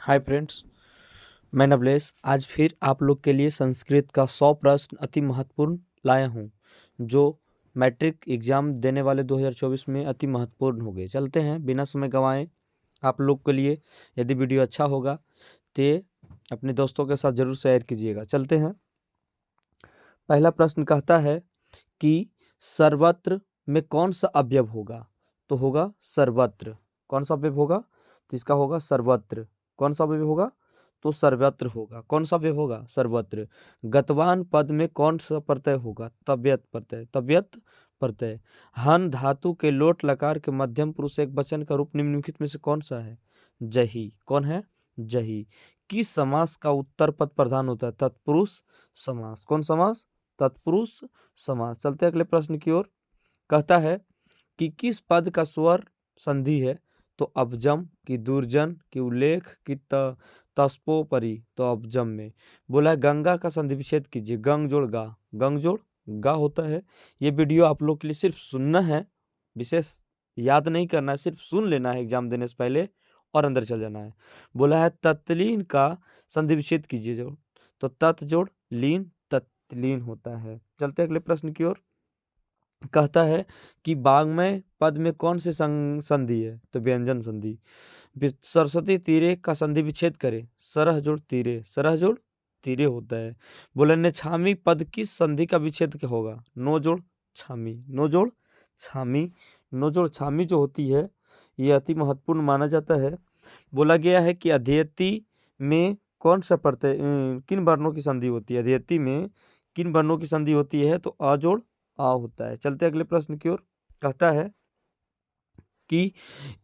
Hi friends, मैं नवलेश आज फिर आप लोग के लिए संस्कृत का 100 प्रश्न अति महत्वपूर्ण लाया हूँ, जो मैट्रिक एग्जाम देने वाले 2024 में अति महत्वपूर्ण हो गए। चलते हैं बिना समय गंवाए आप लोग के लिए। यदि वीडियो अच्छा होगा तो अपने दोस्तों के साथ जरूर शेयर कीजिएगा। चलते हैं। पहला प्रश्न कहता है कि सर्वत्र में कौन सा अवयव होगा? तो होगा सर्वत्र। कौन सा अवयव होगा? तो इसका होगा सर्वत्र। कौन सा अवयव होगा? तो सर्वत्र होगा। कौन सा अवयव होगा? सर्वत्र। गतवान पद में कौन सा प्रत्यय होगा? तव्यत प्रत्यय। तव्यत प्रत्यय। हन धातु के लोट लकार के मध्यम पुरुष एक वचन का रूप निम्नलिखित में से कौन सा है? जही। कौन है? जही। किस समास का उत्तर पद प्रधान होता है? तत्पुरुष समास। कौन समास? तत्पुरुष समास। चलते अगले प्रश्न की ओर। कहता है कि किस पद का स्वर संधि है? तो अबजम की दुर्जन की उल्लेख की तस्पोपरि। तो अबजम में। बोला है गंगा का संधि विच्छेद कीजिए। गंग जोड़ गा। गंग जोड़ गा होता है। ये वीडियो आप लोग के लिए सिर्फ सुनना है, विशेष याद नहीं करना है, सिर्फ सुन लेना है एग्जाम देने से पहले और अंदर चल जाना है। बोला है तत्लीन का संधि विच्छेद कीजिए जोड़। तो तत् जोड़ लीन तत्लीन होता है। चलते अगले प्रश्न की ओर। कहता है कि वाग्मय पद में कौन सी संधि है? तो व्यंजन संधि। सरस्वती तीरे का संधि विच्छेद करे। सरह जोड़ तीरे। सरह जोड़ तीरे होता है। बोले नेछामी पद किस संधि का विच्छेद क्या होगा? नो जोड़ छामी। नो जोड़ छामी। नो जोड़ छामी जो होती है ये अति महत्वपूर्ण माना जाता है। बोला गया है कि अध्येति में कौन सा प्रत्यय किन वर्णों की संधि होती है? अध्येति में किन वर्णों की संधि होती है? तो अ जोड़ आ होता है। चलते अगले प्रश्न की ओर। कहता है कि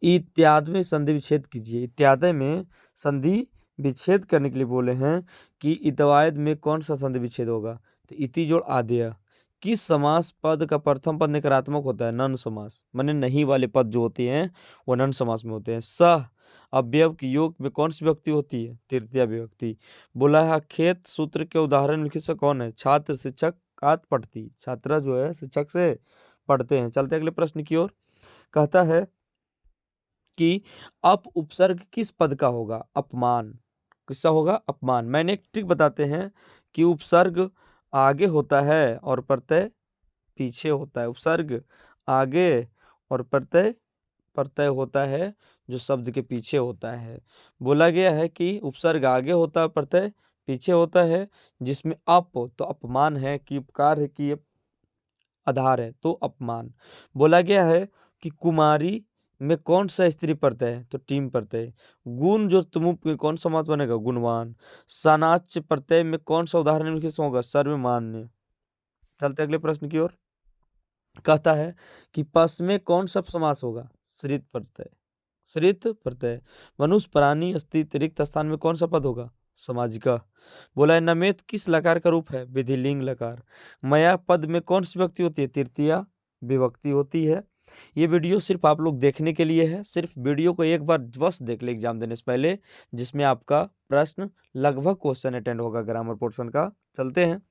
इत्यादि में संधि विच्छेद कीजिए। इत्यादि में संधि विच्छेद करने के लिए बोले हैं कि इतवायद में कौन सा संधि विच्छेद होगा? तो इति जोड़ आद्य। किस समास पद का प्रथम पद नकारात्मक होता है? नन समास। माने नहीं वाले पद जो होते हैं वो नन समास में होते हैं। सह अवयव के योग में कौन सी विभक्ति होती है? तृतीया विभक्ति। बोला है खेत सूत्र के उदाहरण लिखित से कौन है? छात्र शिक्षक आत पढ़ती। छात्रा जो है शिक्षक से पढ़ते हैं। चलते अगले प्रश्न की ओर। कहता है कि अप उपसर्ग किस पद का होगा? अपमान। किसका होगा? अपमान। मैंने एक ट्रिक बताते हैं कि उपसर्ग आगे होता है और प्रत्यय पीछे होता है। उपसर्ग आगे और प्रत्यय प्रत्यय होता है जो शब्द के पीछे होता है। बोला गया है कि उपसर्ग आगे होता है, प्रत्यय पीछे होता है। जिसमें अप तो अपमान है, कि उपकार है, कि आधार है, तो अपमान। बोला गया है कि कुमारी में कौन सा स्त्री प्रत्यय है? तो टीम प्रत्यय। गुण जो तुम में कौन सा समास बनेगा? गुणवान। सानाच्य प्रत्यय में कौन सा उदाहरण निम्नलिखित से होगा? सर्वमान्य। चलते अगले प्रश्न की ओर। कहता है कि पस में कौन सा समास होगा? श्रित प्रत्यय। श्रित प्रत्यय। मनुष्य प्राणी अस्तित्व रिक्त स्थान में कौन सा पद होगा? सामाजिका। बोला है नमेत किस लकार का रूप है? विधिलिंग लकार। मया पद में कौन सी विभक्ति होती है? तृतीया विभक्ति होती है। ये वीडियो सिर्फ आप लोग देखने के लिए है। सिर्फ वीडियो को एक बार बस देख ले एग्जाम देने से पहले, जिसमें आपका प्रश्न लगभग क्वेश्चन अटेंड होगा ग्रामर पोर्शन का। चलते हैं।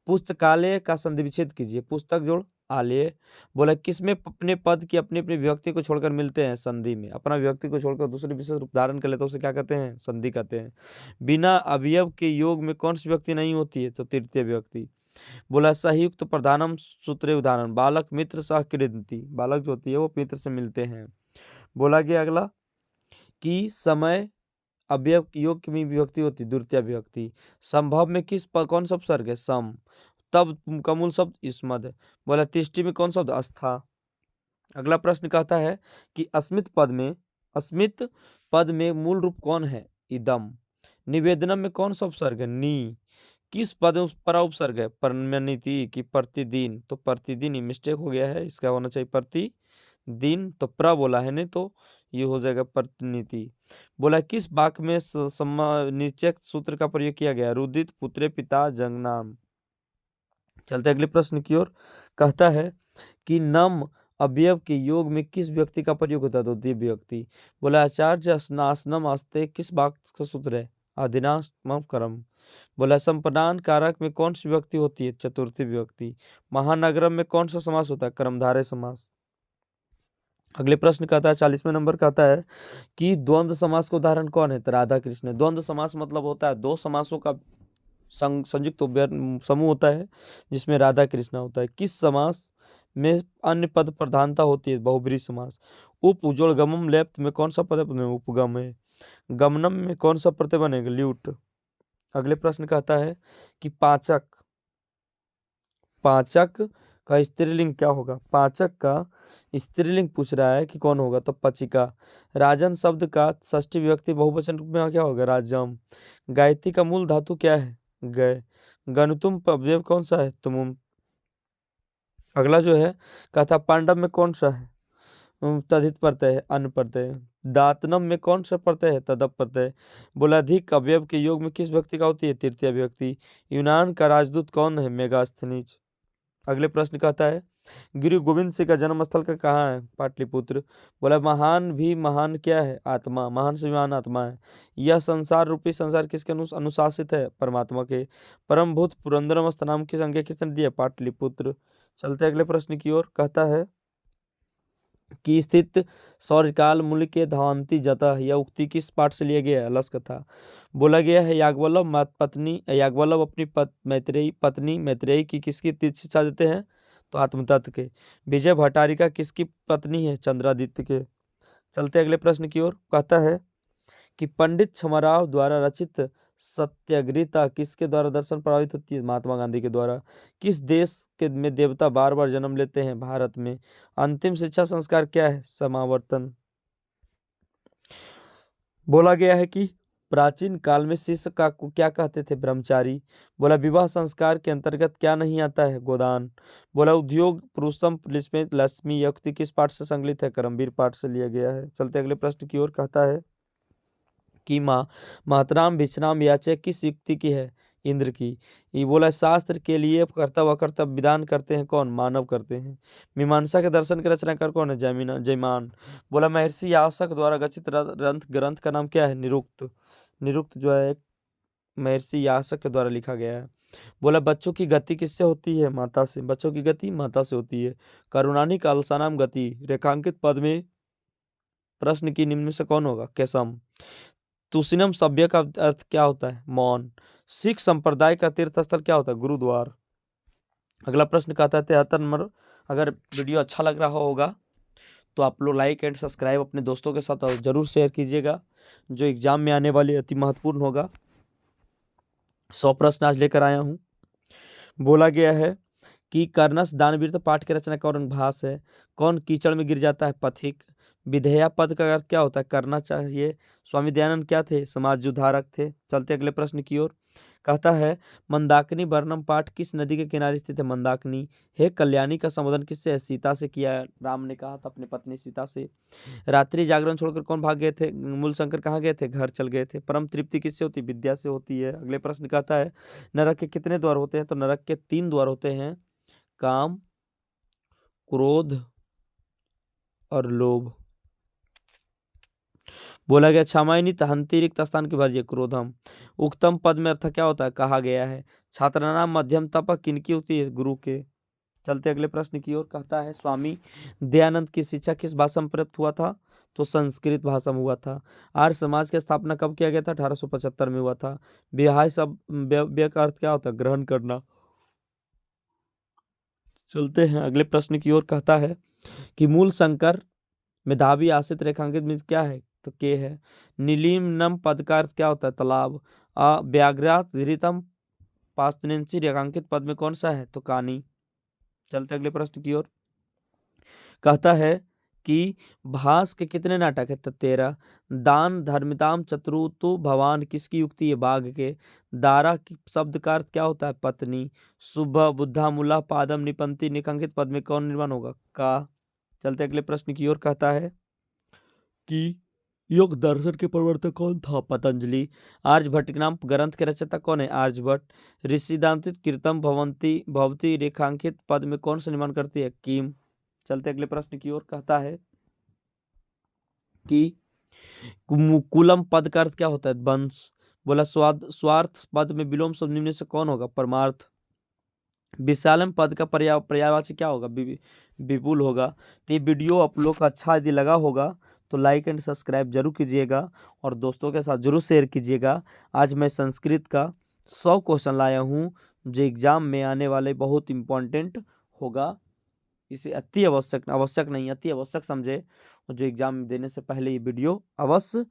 पुस्तकालय का संधि विच्छेद कीजिए। पुस्तक जोड़ आलय। बोला किसमें अपने पद की अपनी अपनी विभक्ति को छोड़कर मिलते हैं? संधि में। अपना विभक्ति को छोड़कर दूसरे विशेष रूप धारण कर लेते हैं, उसे क्या कहते हैं? संधि कहते हैं। बिना अवयव के योग में कौन सी विभक्ति नहीं होती है? तो तृतीय विभक्ति। बोला संयुक्त प्रधानम सूत्रे उदाहरण। बालक मित्र सह क्रीडन्ति। बालक जो होती है वो मित्र से मिलते हैं। बोला गया अगला कि समय अवयव की योग की विभक्ति होती है द्वितीय विभक्ति। संभव में कौन सा उपसर्ग है? सम। तब का मूल शब्द युष्मद है। बोला तिष्टि में कौन शब्द? आस्था। अगला प्रश्न कहता है कि अस्मित पद में मूल रूप कौन है? इदम। निवेदनम में कौन सा उपसर्ग है? नी। किस पद में परा उपसर्ग है? परमनिति की प्रतिदिन। तो प्रतिदिन ही मिस्टेक हो गया है, इसका होना चाहिए प्रतिदिन। तो प्र बोला है, नहीं तो ये हो जाएगा प्रतिनिधि। बोला किस वाक्य में निश्चय सूत्र का प्रयोग किया गया? रुदित पुत्रे पिता जंगनाम। चलते अगले प्रश्न की ओर। कहता है कि नम अवयव के योग में किस व्यक्ति का प्रयोग होता है? द्वितीय विभक्ति। बोला आचार्य स्नासनम आस्ते किस वाक्य का सूत्र है? आदिनास्मम कर्म। बोला संपदान कारक में कौन सी विभक्ति होती है? चतुर्थी विभक्ति। महानगरम में कौन सा समास होता है? कर्मधारय समास। अगले प्रश्न का आता है 40वें नंबर का आता है कि द्वंद्व समास का उदाहरण कौन है? तो राधा कृष्ण। द्वंद्व समास मतलब होता है दो समासों का संयुक्त समूह होता है जिसमें राधा कृष्ण होता है। किस समास में अन्य पद प्रधानता होती है? बहुब्रीहि समास। उप उज्ज्वल गमम लेप्त में कौन सा पद है? उपगम है। गमनम में कौन सा प्रत्यय बनेगा? ल्यूट। अगले प्रश्न का आता है कि पाचक, पाचक का स्त्रीलिंग क्या होगा? पाचक का स्त्रीलिंग पूछ रहा है कि कौन होगा? तो पचिका। राजन शब्द का षष्ठी विभक्ति बहुवचन रूप में क्या होगा? राजम। गायत्री का मूल धातु क्या है? गय। गणतुम अवयव कौन सा है? तुमुम। अगला जो है कथा पांडव में कौन सा है? तद्धित प्रत्यय है, अन प्रत्यय। दातनम में कौन सा प्रत्यय है? तदप प्रत्यय। बोलाधिक अवयव के योग में किस व्यक्ति का होती है? तृतीय व्यक्ति। यूनान का राजदूत कौन है? मेगास्थनीज। अगले प्रश्न का आता है गुरु गोविंद सिंह का जन्म स्थल का कहाँ है? पाटलिपुत्र। बोला महान भी महान क्या है? आत्मा। महान से भी महान आत्मा है। यह संसार रूपी संसार किसके अनुशासित है? परमात्मा के। परम भूत पुरंदरमस्त नाम की संज्ञा किसने दी है? पाटलिपुत्र। चलते अगले प्रश्न की ओर। कहता है कि स्थित सौर्यकाल मूल्य के धावंती जतः, यह उक्ति किस पाठ से लिया गया है? अलस कथा। बोला गया है याज्ञवल्क्य याज्ञवल्क्य अपनी पत्नी मैत्रेयी की किसकी तीर्थ शिक्षा देते हैं? तो आत्मतत्व के। विजय भट्टारिका किसकी पत्नी है? चंद्रादित्य के। चलते अगले प्रश्न की ओर। कहता है कि पंडित छमाराव द्वारा रचित सत्याग्रहिता किसके द्वारा दर्शन प्रभावित होती है? महात्मा गांधी के द्वारा। किस देश के में देवता बार बार जन्म लेते हैं? भारत में। अंतिम शिक्षा संस्कार क्या है? समावर्तन। बोला गया है कि प्राचीन काल में शिष्य का को क्या कहते थे? ब्रह्मचारी। बोला विवाह संस्कार के अंतर्गत क्या नहीं आता है? गोदान। बोला उद्योग पुरुषोत्तम लक्ष्मी युक्ति किस पाठ से संकलित है? कर्मवीर पाठ से लिया गया है। चलते अगले प्रश्न की ओर। कहता है कि मातराम विश्राम याचे किस युक्ति की है? इंद्र की। ये बोला शास्त्र के लिए कर्तव्य अकर्तव्य विधान करते हैं कौन? मानव करते हैं। मीमांसा के दर्शन के रचनाकार कौन है? जयमान। बोला महर्षि व्यासक द्वारा रचित ग्रंथ का नाम क्या है? निरुक्त। निरुक्त जो है महर्षि व्यासक के द्वारा लिखा गया है। बोला बच्चों की गति किससे होती है? माता से। बच्चों की गति माता से होती है। करुणानिक अलसानाम गति रेखांकित पद में प्रश्न की निम्न में से कौन होगा? केसम। तुसिनम सभ्य का अर्थ क्या होता है? मौन। सिख संप्रदाय का तीर्थ स्थल क्या होता है? गुरुद्वार। अगला प्रश्न कहता है 73 नंबर। अगर वीडियो अच्छा लग रहा होगा तो आप लोग लाइक एंड सब्सक्राइब अपने दोस्तों के साथ और जरूर शेयर कीजिएगा। जो एग्जाम में आने वाली अति महत्वपूर्ण होगा। 100 प्रश्न आज लेकर आया हूँ। बोला गया है कि कर्णस दानवीर पाठ की रचना कौन? भास है। कौन कीचड़ में गिर जाता है? पथिक। विधेया पद का अर्थ क्या होता है? करना चाहिए। स्वामी दयानंद क्या थे? समाज सुधारक थे। चलते अगले प्रश्न की ओर। कहता है मंदाकिनी वर्णम पाठ किस नदी के किनारे स्थित है? मंदाकिनी। हे कल्याणी का संबोधन किससे है? सीता से किया है। राम ने कहा था अपनी पत्नी सीता से। रात्रि जागरण छोड़कर कौन भाग गए थे? मूल शंकर कहाँ गए थे? घर चल गए थे। परम तृप्ति किससे होती? विद्या से होती है। अगले प्रश्न कहता है नरक के कितने द्वार होते हैं? तो नरक के 3 द्वार होते हैं, काम, क्रोध और लोभ। बोला गया क्षमायनी हंति रिक्त स्थान की भजिए क्रोधम। उक्तम पद में अर्थ क्या होता है? कहा गया है। छात्रनाम मध्यम तप किनकी होती है? गुरु के। चलते अगले प्रश्न की ओर। कहता है स्वामी दयानंद की शिक्षा किस भाषा में प्राप्त हुआ था? तो संस्कृत भाषा में हुआ था। आर्य समाज की स्थापना कब किया गया था? 1875 में हुआ था। विवाह सब व्यय का अर्थ क्या होता है? ग्रहण करना। चलते हैं अगले प्रश्न की ओर। कहता है कि मूल शंकर मेधावी आश्रित रेखांकित में क्या है? तो के है। नीलिम नम पद का अर्थ क्या होता है? तालाब। व्याघ्रात धृतम पास्तनेंसी रेखांकित पद में कौन सा है? तो कानी। चलते अगले प्रश्न की ओर। कहता है कि भास के कितने नाटक है? तो 13। दान धर्मिताम चतुर्थु भवान किसकी युक्ति है? बाघ के। दारा की शब्द का अर्थ क्या होता है? पत्नी। शुभ बुद्धा मूला पादम निपंती निकंकित पद में कौन निर्माण होगा? का। चलते अगले प्रश्न की ओर। कहता है कि योग दर्शन के प्रवर्तक कौन था? पतंजलि। आर्यभट्ट के नाम ग्रंथ के रचयिता कौन है? आर्यभट्ट। ऋषिदांतित कीर्तम भवती रेखांकित पद में कौन सा निर्माण करती है? कीम। चलते अगले प्रश्न की ओर। कहता है कि कुलम पद का अर्थ क्या होता है? वंश। बोला स्वार्थ पद में विलोम शब्द निम्न से कौन होगा? परमार्थ। विशालम पद का पर्यायवाची क्या होगा? विपुल होगा। तो ये वीडियो आप लोग को अच्छा यदि लगा होगा तो लाइक एंड सब्सक्राइब जरूर कीजिएगा और दोस्तों के साथ जरूर शेयर कीजिएगा। आज मैं संस्कृत का 100 क्वेश्चन लाया हूँ जो एग्जाम में आने वाले बहुत इम्पोर्टेंट होगा। इसे अति आवश्यक नहीं, अति आवश्यक समझे और जो एग्जाम देने से पहले ये वीडियो अवश्य